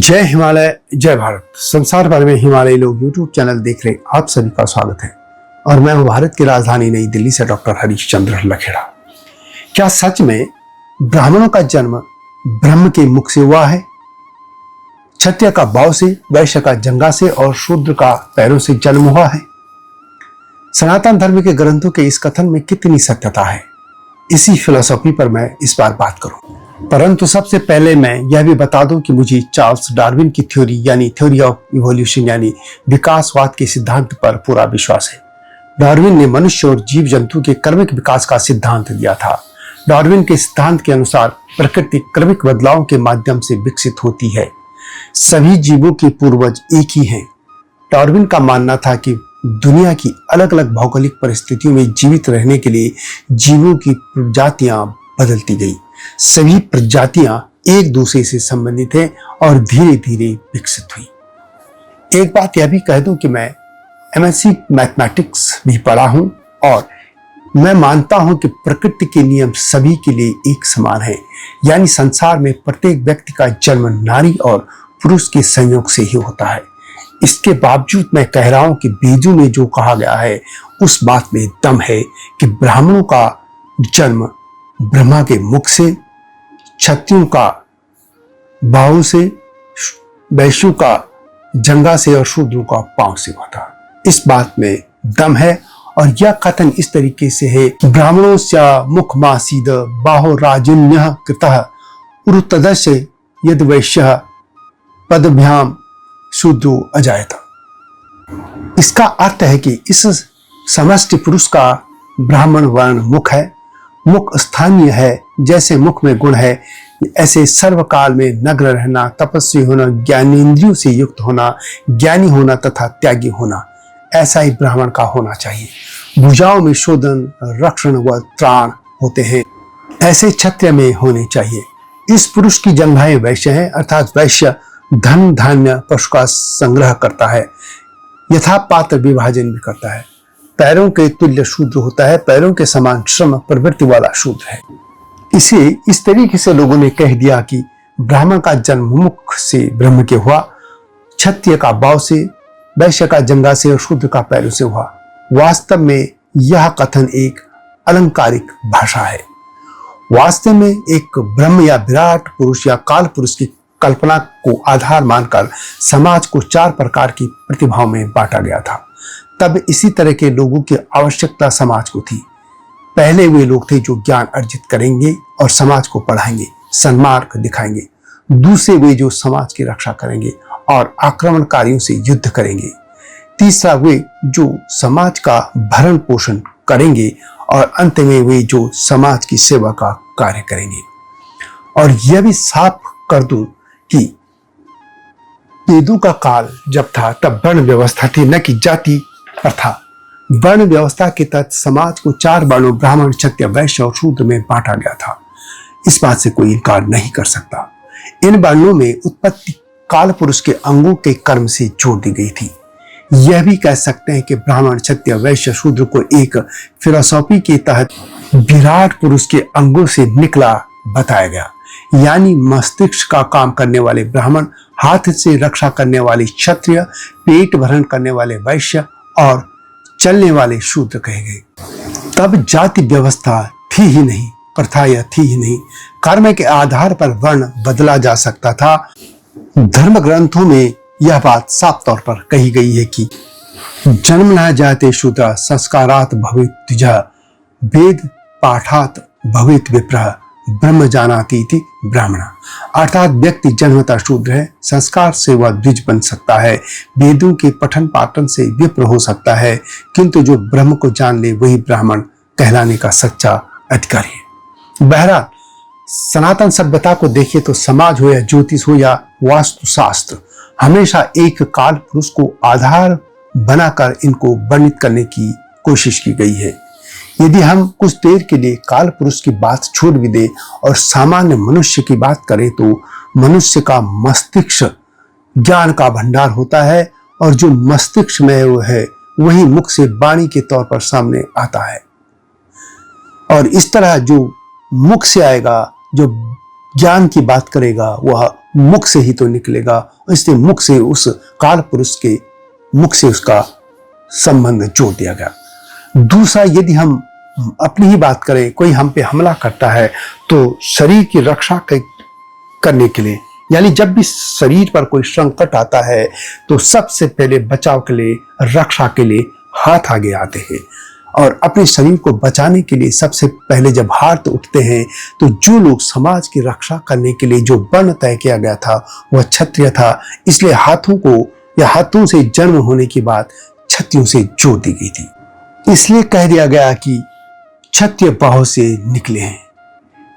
जय हिमालय जय भारत। संसार भर में हिमालयी लोग यूट्यूब चैनल देख रहे आप सभी का स्वागत है और मैं हूं भारत की राजधानी नई दिल्ली से डॉक्टर हरीश चंद्र लखेड़ा। क्या सच में ब्राह्मणों का जन्म ब्रह्म के मुख से हुआ है? क्षत्रिय का बाव से, वैश्य का जंगा से और शूद्र का पैरों से जन्म हुआ है? सनातन धर्म के ग्रंथों के इस कथन में कितनी सत्यता है, इसी फिलॉसफी पर मैं इस बार बात करूं। परंतु सबसे पहले मैं यह भी बता दूं कि मुझे चार्ल्स डार्विन की थ्योरी यानी थ्योरी ऑफ इवोल्यूशन यानी विकासवाद के सिद्धांत पर पूरा विश्वास है। डार्विन ने मनुष्य और जीव जंतु के क्रमिक विकास का सिद्धांत दिया था। डार्विन के सिद्धांत के अनुसार प्रकृति क्रमिक बदलाव के माध्यम से विकसित होती है। सभी जीवों के पूर्वज एक ही हैं। डार्विन का मानना था कि दुनिया की अलग अलग भौगोलिक परिस्थितियों में जीवित रहने के लिए जीवों की प्रजातियां बदलती गई। सभी प्रजातियां एक दूसरे से संबंधित हैं और धीरे धीरे विकसित हुई। एक बात यह भी कह दूं कि मैं एमएससी मैथमेटिक्स भी पढ़ा हूं और मैं मानता हूं कि प्रकृति के नियम सभी के लिए एक समान है, यानी संसार में प्रत्येक व्यक्ति का जन्म नारी और पुरुष के संयोग से ही होता है। इसके बावजूद मैं कह रहा हूं कि वेदों में जो कहा गया है उस बात में दम है कि ब्राह्मणों का जन्म ब्रह्मा के मुख से, क्षत्रियों का बाहु से, वैश्यों का जंगा से और शूद्रों का पांव से हुआ था। इस बात में दम है और यह कथन इस तरीके से है कि ब्राह्मणों से मुख मासीद बाहो राजन्य कृतः उरुतदस्य यद वैश्य पदभ्याम शूद्रो अजायत। इसका अर्थ है कि इस समष्टि पुरुष का ब्राह्मण वर्ण मुख है। मुख स्थानीय है, जैसे मुख में गुण है ऐसे सर्वकाल में नग्न रहना, तपस्वी होना, ज्ञानेंद्रियों से युक्त होना, ज्ञानी होना तथा त्यागी होना, ऐसा ही ब्राह्मण का होना चाहिए। भुजाओं में शोधन, रक्षण व त्राण होते हैं, ऐसे क्षत्रिय में होने चाहिए। इस पुरुष की जंघाएं वैश्य हैं, अर्थात वैश्य धन धान्य पशु का संग्रह करता है, यथा पात्र विभाजन भी करता है। पैरों के तुल्य शूद्र होता है, पैरों के समान श्रम प्रवृत्ति वाला शूद्र है। इसे इस तरीके से लोगों ने कह दिया कि ब्राह्मण का जन्म मुख से ब्रह्म के हुआ, क्षत्रिय का बाव से, वैश्य का जंगा से और शूद्र का पैरों से हुआ। वास्तव में यह कथन एक अलंकारिक भाषा है। वास्तव में एक ब्रह्म या विराट पुरुष या काल पुरुष की कल्पना को आधार मानकर समाज को चार प्रकार की प्रतिभाओं में बांटा गया था। तब इसी तरह के लोगों की आवश्यकता समाज को थी। पहले वे लोग थे जो ज्ञान अर्जित करेंगे और समाज को पढ़ाएंगे, सन्मार्ग दिखाएंगे। दूसरे वे जो समाज की रक्षा करेंगे और आक्रमणकारियों से युद्ध करेंगे। तीसरा वे जो समाज का भरण पोषण करेंगे और अंत में वे जो समाज की सेवा का कार्य करेंगे। और यह भी साफ कर दूं कि वेदों का काल जब था तब वर्ण व्यवस्था थी, न कि जाति प्रथा। वर्ण व्यवस्था के तहत समाज को चार वर्णों ब्राह्मण, क्षत्रिय, वैश्य और शूद्र में बांटा गया था। इस बात से कोई इनकार नहीं कर सकता। इन वर्णों में उत्पत्ति काल पुरुष के अंगों के कर्म से जोड़ दी गई थी। यह भी कह सकते हैं कि ब्राह्मण, क्षत्रिय, वैश्य, शूद्र को एक फिलॉसफी के तहत विराट पुरुष के अंगों से निकला बताया गया, यानी मस्तिष्क का काम करने वाले ब्राह्मण, हाथ से रक्षा करने वाले क्षत्रिय, पेट भरण करने वाले वैश्य और चलने वाले शूद्र कहे गए। तब जाति व्यवस्था थी ही नहीं, प्रथा यह थी ही नहीं। कर्म के आधार पर वर्ण बदला जा सकता था। धर्म ग्रंथों में यह बात साफ तौर पर कही गई है कि जन्म न जाते शूद्र संस्कारात भवेत् द्विजः वेद पाठात भवेत् विप्रः ब्रह्म जानाति इति ब्राह्मण। अर्थात व्यक्ति जन्मतः शूद्र है, संस्कार से वह द्विज बन सकता है, वेदों के पठन पाठन से विप्र हो सकता है, किंतु जो ब्रह्म को जान ले वही ब्राह्मण कहलाने का सच्चा अधिकारी है। बहरहाल सनातन सभ्यता को देखिए तो समाज हो या ज्योतिष हो या वास्तुशास्त्र, हमेशा एक काल पुरुष को आधार बनाकर इनको वर्णित करने की कोशिश की गई है। यदि हम कुछ देर के लिए काल पुरुष की बात छोड़ भी दें और सामान्य मनुष्य की बात करें तो मनुष्य का मस्तिष्क ज्ञान का भंडार होता है और जो मस्तिष्क में वो है वही मुख से वाणी के तौर पर सामने आता है। और इस तरह जो मुख से आएगा, जो ज्ञान की बात करेगा, वह मुख से ही तो निकलेगा, इसलिए मुख से उस काल पुरुष के मुख से उसका संबंध जोड़ दिया गया। दूसरा, यदि हम अपनी ही बात करें, कोई हम पे हमला करता है तो शरीर की रक्षा करने के लिए, यानी जब भी शरीर पर कोई संकट आता है तो सबसे पहले बचाव के लिए, रक्षा के लिए हाथ आगे आते हैं। और अपने शरीर को बचाने के लिए सबसे पहले जब हाथ उठते हैं तो जो लोग समाज की रक्षा करने के लिए जो वर्ण तय किया गया था वह क्षत्रिय था, इसलिए हाथों को या हाथों से जन्म होने की बात क्षत्रियों से जोड़ दी गई थी। इसलिए कह दिया गया कि क्षत्रिय बाहों से निकले हैं।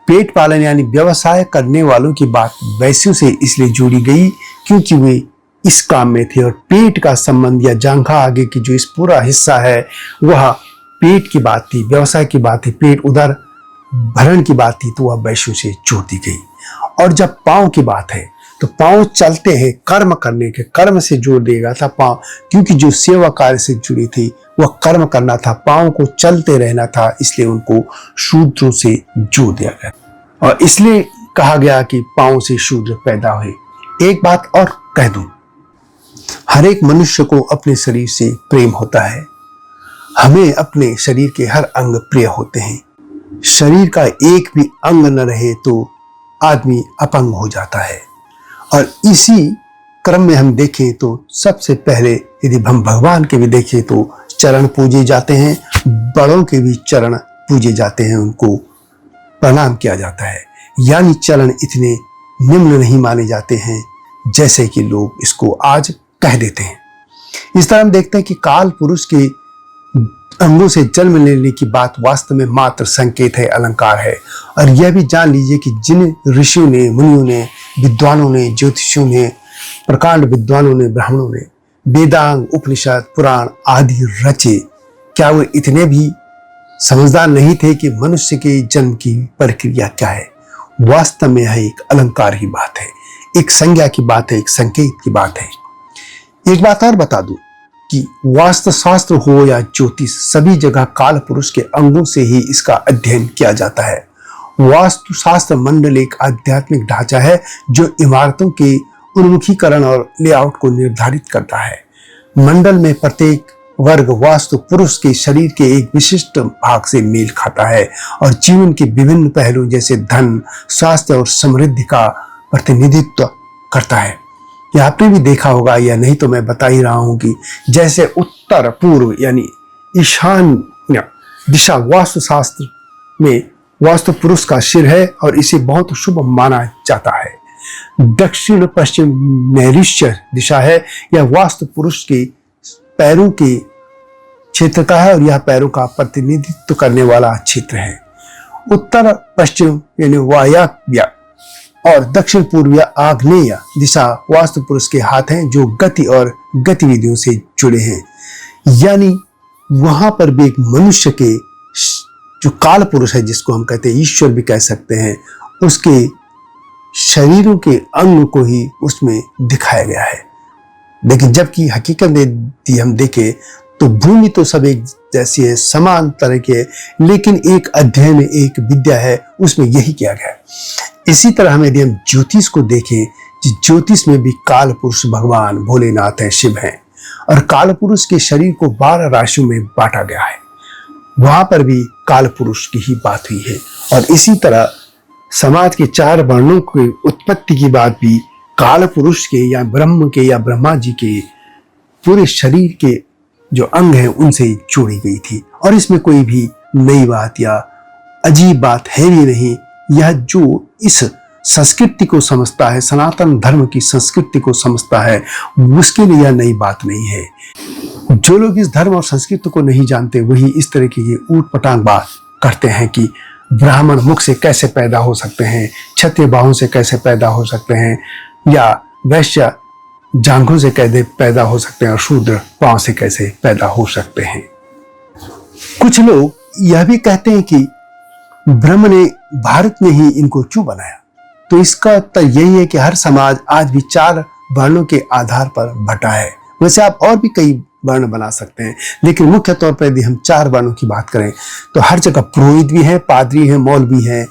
पेट पालन यानी व्यवसाय करने वालों की बात वैश्यों से इसलिए जोड़ी गई क्योंकि वे इस काम में थे, और पेट का संबंध या जांघा आगे की जो इस पूरा हिस्सा है वह पेट की बात थी, व्यवसाय की बात थी, पेट उदर भरण की बात थी, तो वह वैश्यों से जोड़ दी गई। और जब पांव की बात है तो पांव चलते हैं, कर्म करने के, कर्म से जोड़ दिया गया था पांव, क्योंकि जो सेवा कार्य से जुड़ी थी वह कर्म करना था, पांव को चलते रहना था, इसलिए उनको शूद्रों से जोड़ दिया गया। और इसलिए कहा गया कि पांव से शूद्र पैदा हुए। एक बात और कह दूं, हर एक मनुष्य को अपने शरीर से प्रेम होता है, हमें अपने शरीर के हर अंग प्रिय होते हैं। शरीर का एक भी अंग न रहे तो आदमी अपंग हो जाता है। और इसी क्रम में हम देखें तो सबसे पहले यदि हम भगवान के भी देखें तो चरण पूजे जाते हैं, बड़ों के भी चरण पूजे जाते हैं, उनको प्रणाम किया जाता है। यानी चरण इतने निम्न नहीं माने जाते हैं जैसे कि लोग इसको आज कह देते हैं। इस तरह हम देखते हैं कि काल पुरुष के अंगों से जन्म लेने की बात वास्तव में मात्र संकेत है, अलंकार है। और यह भी जान लीजिए कि जिन ऋषियों ने, मुनियों ने, विद्वानों ने, ज्योतिषियों ने, प्रकांड विद्वानों ने, ब्राह्मणों ने वेदांग, उपनिषद, पुराण आदि रचे, क्या वो इतने भी समझदार नहीं थे कि मनुष्य के जन्म की प्रक्रिया क्या है? वास्तव में यह एक अलंकार ही बात है, एक संज्ञा की बात है, एक संकेत की बात है। एक बात और बता दूं कि वास्तु शास्त्र हो या ज्योतिष, सभी जगह काल पुरुष के अंगों से ही इसका अध्ययन किया जाता है। वास्तु शास्त्र मंडल एक आध्यात्मिक ढांचा है जो इमारतों के उन्मुखीकरण और लेआउट को निर्धारित करता है। मंडल में प्रत्येक वर्ग वास्तु पुरुष के शरीर के एक विशिष्ट भाग से मेल खाता है और जीवन के विभिन्न पहलू जैसे धन, स्वास्थ्य और समृद्धि का प्रतिनिधित्व करता है। यह आपने भी देखा होगा, या नहीं तो मैं बता ही रहा हूं कि जैसे उत्तर पूर्व यानी ईशान्य दिशा वास्तु शास्त्र में वास्तु पुरुष का सिर है और इसे बहुत शुभ माना जाता है। दक्षिण पश्चिम नैऋत्य दिशा है, यह वास्तु पुरुष के पैरों के क्षेत्र का है और यह पैरों का प्रतिनिधित्व करने वाला क्षेत्र है। उत्तर पश्चिम यानी वायव्य और दक्षिण पूर्व आग्नेय दिशा वास्तु पुरुष के हाथ हैं जो गति और गतिविधियों से जुड़े हैं। यानी वहां पर भी एक मनुष्य के जो काल पुरुष है, जिसको हम कहते हैं ईश्वर भी कह सकते हैं, उसके शरीरों के अंग को ही उसमें दिखाया गया है। लेकिन जबकि हकीकत में हम देखें तो भूमि तो सब एक जैसी है, समान तरह की है, लेकिन एक अध्ययन, एक विद्या है, उसमें यही किया गया है। इसी तरह हम यदि हम ज्योतिष को देखें, ज्योतिष में भी काल पुरुष भगवान भोलेनाथ है, शिव हैं, और काल पुरुष के शरीर को 12 राशियों में बांटा गया है। वहां पर भी काल पुरुष की ही बात हुई है। और इसी तरह समाज के 4 वर्णों की उत्पत्ति की बात भी काल पुरुष के या ब्रह्म के या ब्रह्मा जी के पूरे शरीर के जो अंग हैं उनसे जोड़ी गई थी। और इसमें कोई भी नई बात या अजीब बात है भी नहीं। यह जो इस संस्कृति को समझता है, सनातन धर्म की संस्कृति को समझता है, उसके लिए यह नई बात नहीं है। जो लोग इस धर्म और संस्कृति को नहीं जानते वही इस तरह की ऊट पटांग बात करते हैं कि ब्राह्मण मुख से कैसे पैदा हो सकते हैं, क्षत्रिय बाहों से कैसे पैदा हो सकते हैं, या वैश्य जांघों से कैसे पैदा हो सकते हैं, और शूद्र पांव से कैसे पैदा हो सकते हैं। कुछ लोग यह भी कहते हैं कि ब्रह्म ने भारत में ही इनको क्यों बनाया। तो इसका उत्तर यही है कि हर समाज आज भी 4 वर्णों के आधार पर बटा है। वैसे आप और भी कई वर्ण बना सकते हैं, लेकिन मुख्य तौर पर यदि हम 4 वर्णों की बात करें तो हर जगह पुरोहित भी हैं, पादरी हैं, मौलवी हैं,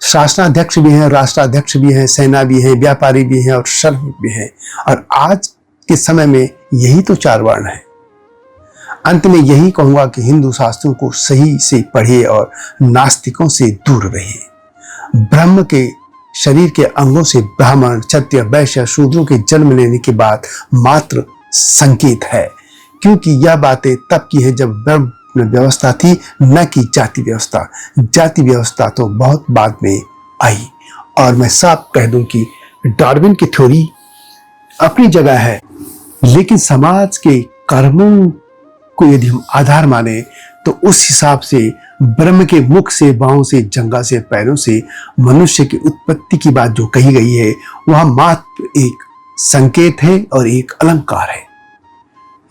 शासनाध्यक्ष भी हैं, राष्ट्राध्यक्ष भी हैं, सेना भी है, व्यापारी भी हैं और श्रमिक भी हैं। और आज के समय में यही तो 4 वर्ण है। अंत में यही कहूंगा कि हिंदू शास्त्रों को सही से पढ़िए और नास्तिकों से दूर रहिए। ब्रह्म के शरीर के अंगों से ब्राह्मण, क्षत्रिय, वैश्य, शूद्रों के जन्म लेने के बाद मात्र संकेत है, क्योंकि यह बातें तब की है जब ब्रह्म व्यवस्था थी, न कि जाति व्यवस्था। जाति व्यवस्था तो बहुत बाद में आई। और मैं साफ कह दूं कि डार्विन की थ्योरी अपनी जगह है, लेकिन समाज के कर्मों को यदि हम आधार माने तो उस हिसाब से ब्रह्म के मुख से, बाहों से, जंघा से, पैरों से मनुष्य की उत्पत्ति की बात जो कही गई है वह मात्र एक संकेत है और एक अलंकार है।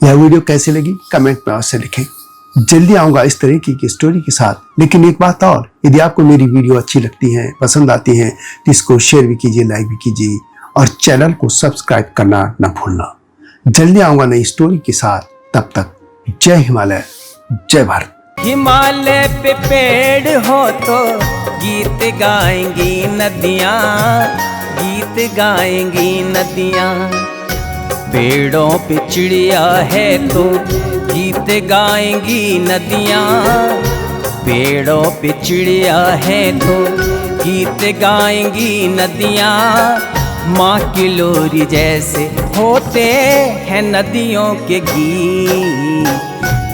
यह वीडियो कैसे लगी कमेंट में अवश्य लिखें। जल्दी आऊंगा इस तरीके की स्टोरी के साथ। लेकिन एक बात और, यदि आपको मेरी वीडियो अच्छी लगती है, पसंद आती है, तो इसको शेयर भी कीजिए, लाइक भी कीजिए और चैनल को सब्सक्राइब करना न भूलना। जल्दी आऊंगा नई स्टोरी के साथ। तब तक जय हिमालय, जय भारत। हिमालय पे पेड़ हो तो गीत गाएंगी नदियाँ, गीत गाएंगी नदियाँ। पेड़ों पे चिड़िया है तो गीत गाएंगी नदियाँ, पेड़ों पे चिड़िया है तो गीत गाएंगी नदियाँ। माँ की लोरी जैसे होते हैं नदियों के गीत।